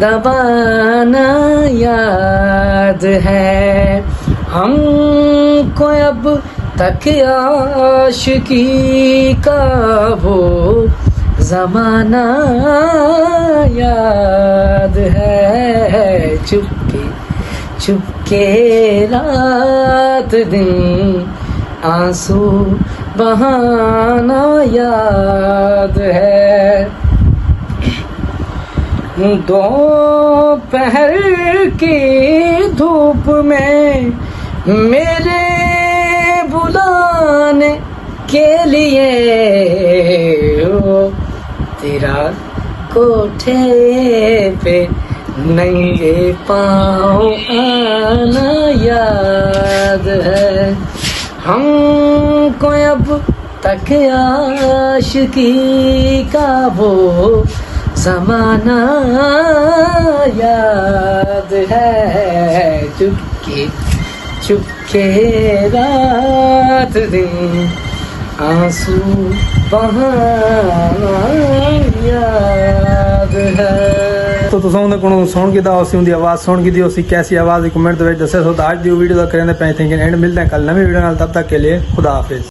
दबाना याद है हमको अब तक आशिकी का वो जमाना याद है चुपके चुपके रात दिन आंसू बहाना याद है दोपहर की धूप में मेरे बुलाने के लिए ओ तेरा कोठे पे नंगे पाँव आना याद है हमको अब तक आशिकी का वो जमाना याद है चुपके चुपके रात दिन आंसू बहाना याद है तो तुसां उन्हें कोनो सुन के दा उसी उनकी आवाज़ सुन के दी उसी कैसी आवाज़ कमेंट दे विच दस्सो। तो आज दी वीडियो दा करने पे थैंक यू एंड मिलते हैं कल नवी वीडियो नाल, तब तक के लिए खुदा हाफिज।